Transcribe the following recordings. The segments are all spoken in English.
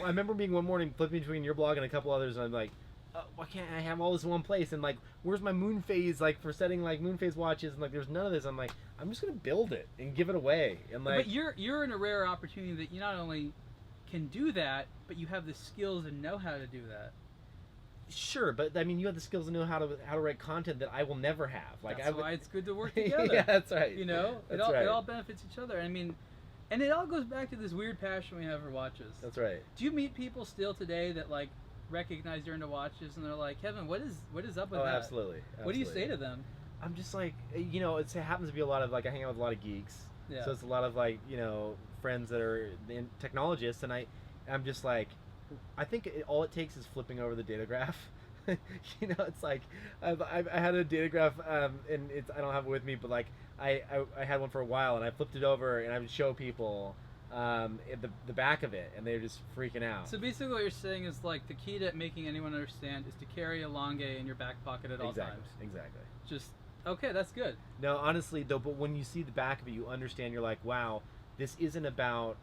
I remember being one morning flipping between your blog and a couple others, and I'm like, why can't I have all this in one place? And like, where's my moon phase, like for setting like moon phase watches? And like, there's none of this. I'm like, I'm just gonna build it and give it away. And like, but you're in a rare opportunity that you not only can do that, but you have the skills and know how to do that. Sure, but I mean, you have the skills to know how to write content that I will never have. Like, that's why it's good to work together. Yeah, that's right. You know, that's it all benefits each other. I mean, and it all goes back to this weird passion we have for watches. That's right. Do you meet people still today that like recognize you're into watches and they're like, Kevin, what is up with that? Absolutely. What do you say to them? I'm just like, you know, it happens to be a lot of like, I hang out with a lot of geeks. Yeah. So it's a lot of like, you know, friends that are technologists, and I'm just like, I think all it takes is flipping over the data graph. You know, it's like I had a data graph, and I don't have it with me, but like I had one for a while, and I flipped it over, and I would show people the back of it, and they're just freaking out. So basically, what you're saying is like the key to making anyone understand is to carry a longue in your back pocket at all times. Exactly. Just okay, that's good. No, honestly though, but when you see the back of it, you understand. You're like, wow, this isn't about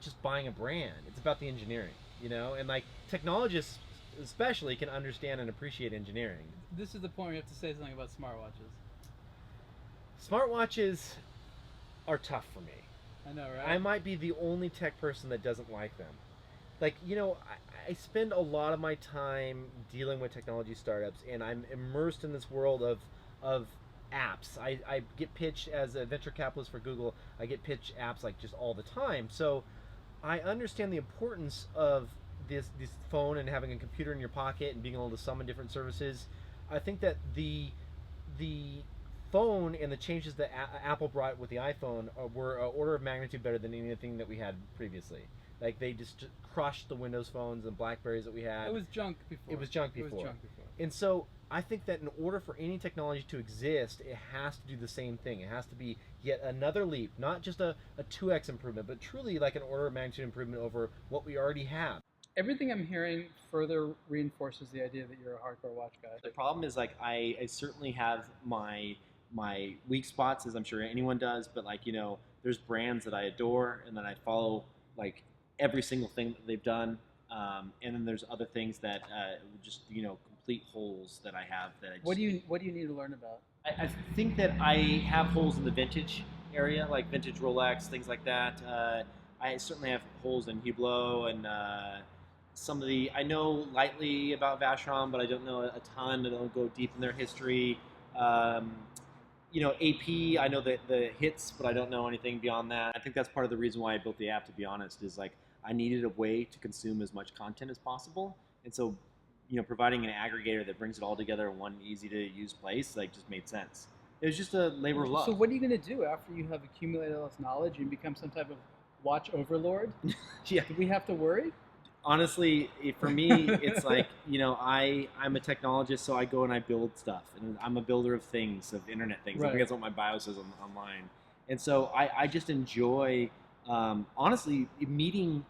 just buying a brand. It's about the engineering, you know, and like technologists especially can understand and appreciate engineering. This is the point where you have to say something about smartwatches. Smartwatches are tough for me. I know, right? I might be the only tech person that doesn't like them. Like, you know, I spend a lot of my time dealing with technology startups, and I'm immersed in this world of apps. I get pitched as a venture capitalist for Google. I get pitched apps like just all the time. So I understand the importance of this phone and having a computer in your pocket and being able to summon different services. I think that the phone and the changes that Apple brought with the iPhone were an order of magnitude better than anything that we had previously. Like, they just crushed the Windows phones and Blackberries that we had. It was junk before. It was junk before. And so I think that in order for any technology to exist, it has to do the same thing. It has to be yet another leap, not just a 2x improvement, but truly like an order of magnitude improvement over what we already have. Everything I'm hearing further reinforces the idea that you're a hardcore watch guy. The problem is, like, I certainly have my weak spots, as I'm sure anyone does, but like, you know, there's brands that I adore and that I follow like every single thing that they've done, and then there's other things that just, you know, complete holes that I have that I just, what do you need to learn about? I think that I have holes in the vintage area, like vintage Rolex, things like that. I certainly have holes in Hublot and some of the, I know lightly about Vacheron, but I don't know a ton. I don't go deep in their history. You know, AP, I know the hits, but I don't know anything beyond that. I think that's part of the reason why I built the app, to be honest, is like I needed a way to consume as much content as possible. And so, you know, providing an aggregator that brings it all together in one easy to use place, like, just made sense. It was just a labor of love. So what are you going to do after you have accumulated all this knowledge and become some type of watch overlord? Yeah. Do we have to worry? Honestly, for me, it's like, you know, I'm a technologist, so I go and I build stuff. And I'm a builder of things, of internet things. Right. I think that's what my bio says online. And so I just enjoy, honestly, meeting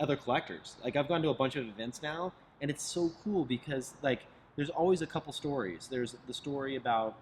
other collectors. Like, I've gone to a bunch of events now, and it's so cool because, like, there's always a couple stories. There's the story about,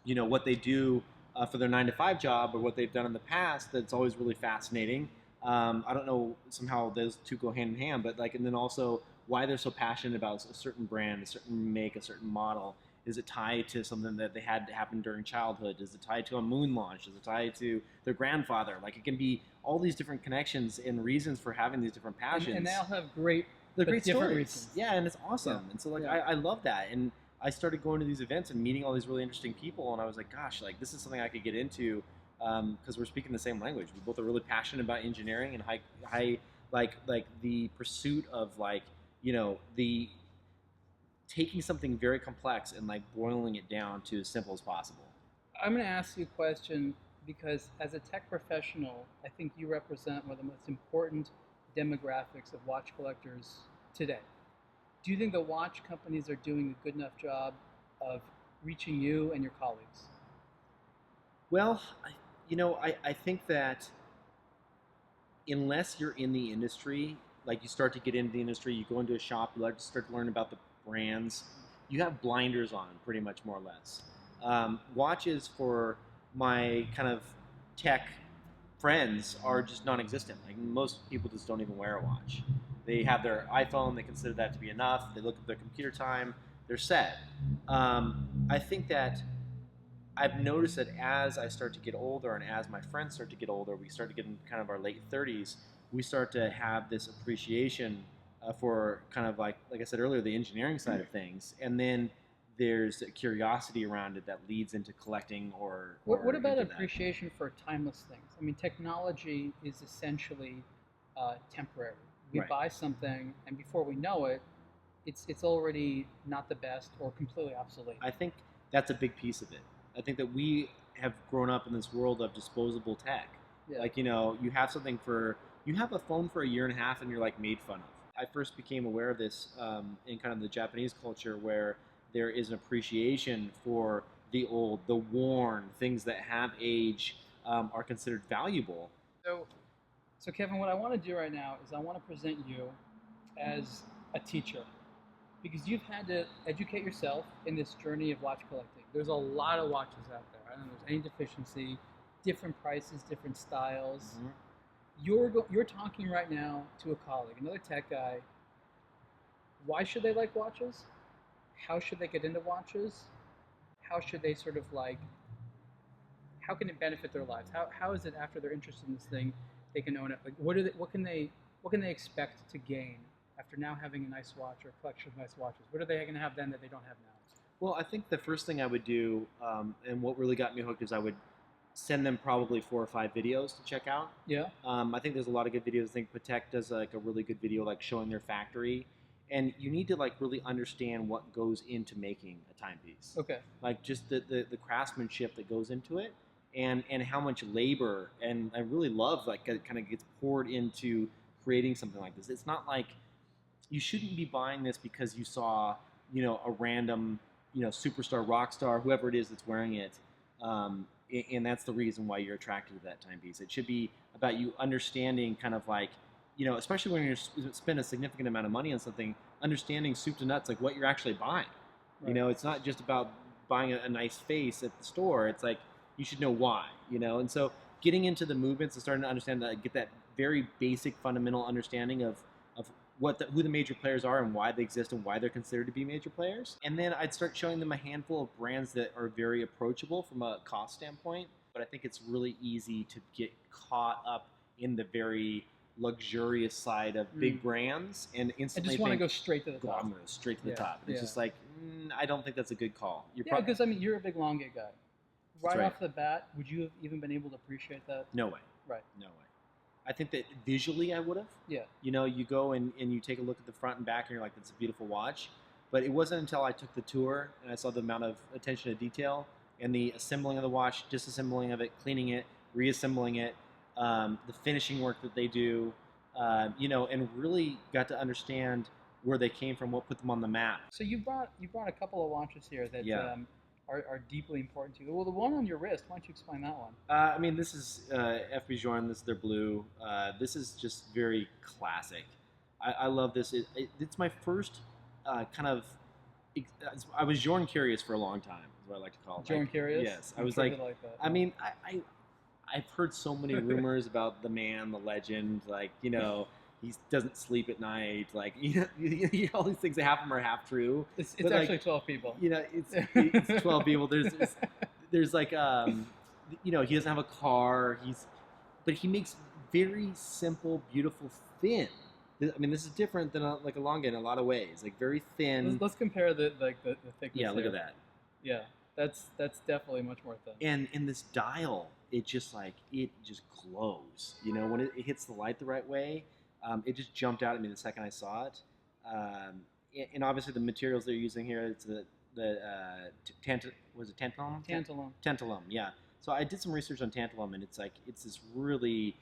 you know, what they do for their 9-to-5 job or what they've done in the past that's always really fascinating. I don't know, somehow those two go hand in hand, but like, and then also why they're so passionate about a certain brand, a certain make, a certain model. Is it tied to something that they had to happen during childhood? Is it tied to a moon launch? Is it tied to their grandfather? Like, it can be all these different connections and reasons for having these different passions. And they all have great different stories. Reasons. Yeah, and it's awesome. Yeah. And so, like, I love that. And I started going to these events and meeting all these really interesting people, and I was like, gosh, like, this is something I could get into. Because we're speaking the same language. We both are really passionate about engineering and high like the pursuit of, like, you know, the taking something very complex and like boiling it down to as simple as possible. I'm going to ask you a question because as a tech professional, I think you represent one of the most important demographics of watch collectors today. Do you think the watch companies are doing a good enough job of reaching you and your colleagues? Well, you know, I think that unless you're in the industry, like, you start to get into the industry, you go into a shop, you start to learn about the brands, you have blinders on, pretty much, more or less. Watches, for my kind of tech friends are just non-existent. Like most people just don't even wear a watch. They have their iPhone. They consider that to be enough. They look at their computer time. They're set. I think that I've noticed that as I start to get older and as my friends start to get older, we start to get in kind of our late 30s, we start to have this appreciation for kind of like I said earlier, the engineering side of things. And then there's a curiosity around it that leads into collecting or What about into that. appreciation for timeless things? I mean, technology is essentially temporary. We Right. buy something, and before we know it, it's already not the best or completely obsolete. I think that's a big piece of it. I think that we have grown up in this world of disposable tech. Yeah. Like, you have a phone for a year and a half and you're like made fun of. I first became aware of this in kind of the Japanese culture where there is an appreciation for the old, the worn, things that have age are considered valuable. So Kevin, what I want to do right now is I want to present you as a teacher because you've had to educate yourself in this journey of watch collecting. There's a lot of watches out there. I don't know if there's any deficiency, different prices, different styles. Mm-hmm. You're talking right now to a colleague, another tech guy. Why should they like watches? How should they get into watches? How should they sort of like? How can it benefit their lives? How is it after they're interested in this thing, they can own it? Like what can they expect to gain after now having a nice watch or a collection of nice watches? What are they going to have then that they don't have now? Well, I think the first thing I would do, and what really got me hooked, is I would send them probably 4 or 5 videos to check out. Yeah. I think there's a lot of good videos. I think Patek does like a really good video, like showing their factory, and you need to like really understand what goes into making a timepiece. Okay. Like just the craftsmanship that goes into it, and how much labor and I really love like it kind of gets poured into creating something like this. It's not like you shouldn't be buying this because you saw a random superstar, rock star, whoever it is that's wearing it. And that's the reason why you're attracted to that timepiece. It should be about you understanding kind of like, especially when you spend a significant amount of money on something, understanding soup to nuts, like what you're actually buying. Right. It's not just about buying a nice face at the store. It's like, you should know why, And so getting into the movements and starting to understand that, get that very basic fundamental understanding of who the major players are and why they exist and why they're considered to be major players. And then I'd start showing them a handful of brands that are very approachable from a cost standpoint. But I think it's really easy to get caught up in the very luxurious side of big brands and instantly I just want to go straight to the top. I'm going straight to the top. And it's Yeah. just like, I don't think that's a good call. Because I mean, you're a big Longgate guy. Right right. off the bat, would you have even been able to appreciate that? No way. Right. No way. I think that visually I would have. Yeah. You go and you take a look at the front and back and you're like, that's a beautiful watch. But it wasn't until I took the tour and I saw the amount of attention to detail and the assembling of the watch, disassembling of it, cleaning it, reassembling it, the finishing work that they do, and really got to understand where they came from, what put them on the map. So you brought a couple of watches here that Yeah. Are deeply important to you. Well, the one on your wrist, why don't you explain that one? I mean, this is F. Bjorn. This is their blue. This is just very classic. I love this. It's my first kind of. I was Bjorn curious for a long time. Is what I like to call it. Bjorn curious? Yes, I was like that. I mean, I've heard so many rumors about the man, the legend. Like he doesn't sleep at night. Like all these things that happen are half true. It's actually 12 people. It's 12 people. There's like he doesn't have a car. But he makes very simple, beautiful, thin. I mean, this is different than a Longgate in a lot of ways. Like very thin. Let's compare the thickness. Yeah, look at that. Yeah, that's definitely much more thin. And in this dial, it just glows. When it hits the light the right way. It just jumped out at me the second I saw it, and obviously the materials they're using here. It's tantalum? Tantalum, yeah. So I did some research on tantalum, and it's this really.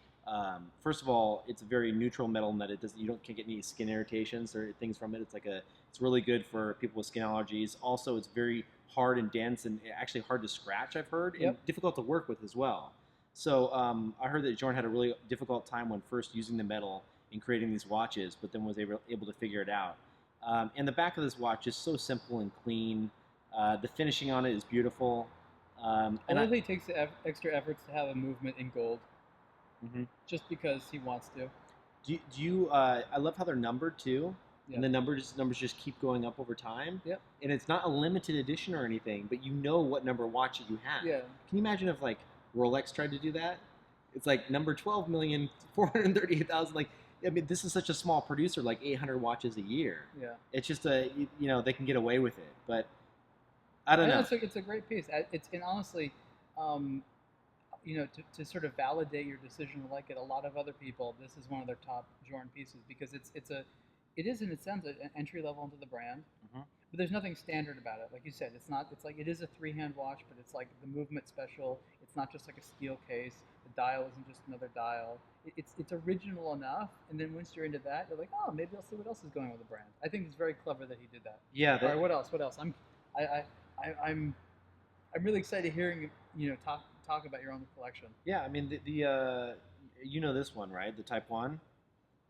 First of all, it's a very neutral metal in that can't get any skin irritations or things from it. It's really good for people with skin allergies. Also, it's very hard and dense and actually hard to scratch. I've heard, and difficult to work with as well. So I heard that Bjorn had a really difficult time when first using the metal in creating these watches, but then was able to figure it out. And the back of this watch is so simple and clean. The finishing on it is beautiful. It really takes extra efforts to have a movement in gold. Mm-hmm. just because he wants to. Do you I love how they're numbered too. Yeah. And the numbers just keep going up over time. Yep. And it's not a limited edition or anything, but you know what number watch that you have. Yeah. Can you imagine if like Rolex tried to do that? It's like number 12,438,000. Like, I mean, this is such a small producer, like 800 watches a year. Yeah. It's just they can get away with it, but I don't know. It's a great piece. And honestly, to sort of validate your decision to like it, a lot of other people, this is one of their top Jordan pieces because it is in a sense an entry level into the brand, Mhm. but there's nothing standard about it. Like you said, it's like it is a 3-hand watch, but it's like the movement special. It's not just like a steel case. The dial isn't just another dial. It's original enough, and then once you're into that, you're like, oh, maybe I'll see what else is going on with the brand. I think it's very clever that he did that. Yeah. All right, what else? I'm really excited hearing talk about your own collection. Yeah, I mean this one, right? The Type 1.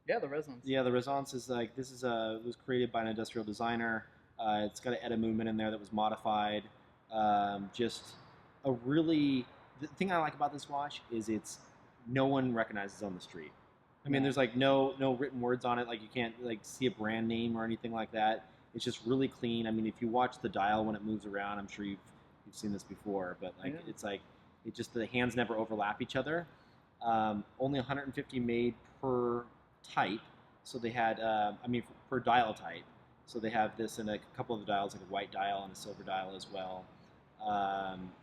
Yeah, the Resonance. Yeah, the Resonance is like was created by an industrial designer. It's got an ETA movement in there that was modified. Just a really the thing I like about this watch is no one recognizes on the street. I mean, there's like no written words on it. Like you can't like see a brand name or anything like that. It's just really clean. I mean, if you watch the dial when it moves around, I'm sure you've seen this before, but like it's like the hands never overlap each other. Only 150 made per type, so they had per dial type. So they have this in a couple of the dials, like a white dial and a silver dial as well.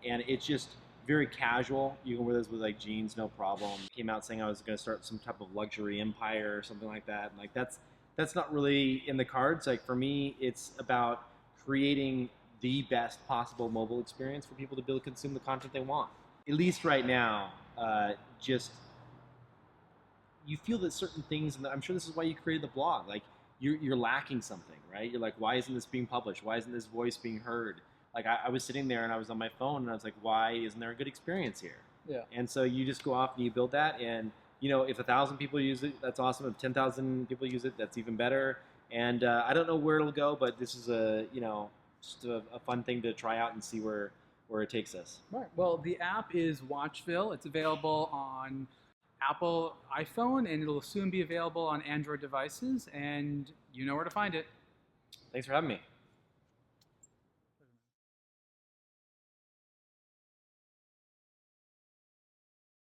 And it's just very casual. You can wear this with like jeans, no problem. Came out saying I was going to start some type of luxury empire or something like that. And like that's not really in the cards. Like for me, it's about creating the best possible mobile experience for people to be able to consume the content they want. At least right now, just you feel that certain things, and I'm sure this is why you created the blog. Like you're lacking something, right? You're like, why isn't this being published? Why isn't this voice being heard? Like I was sitting there and I was on my phone and I was like, why isn't there a good experience here? Yeah. And so you just go off and you build that, and if 1,000 people use it, that's awesome. If 10,000 people use it, that's even better. And I don't know where it'll go, but this is just a fun thing to try out and see where it takes us. Right. Well, the app is Watchville. It's available on Apple iPhone, and it'll soon be available on Android devices, and you know where to find it. Thanks for having me.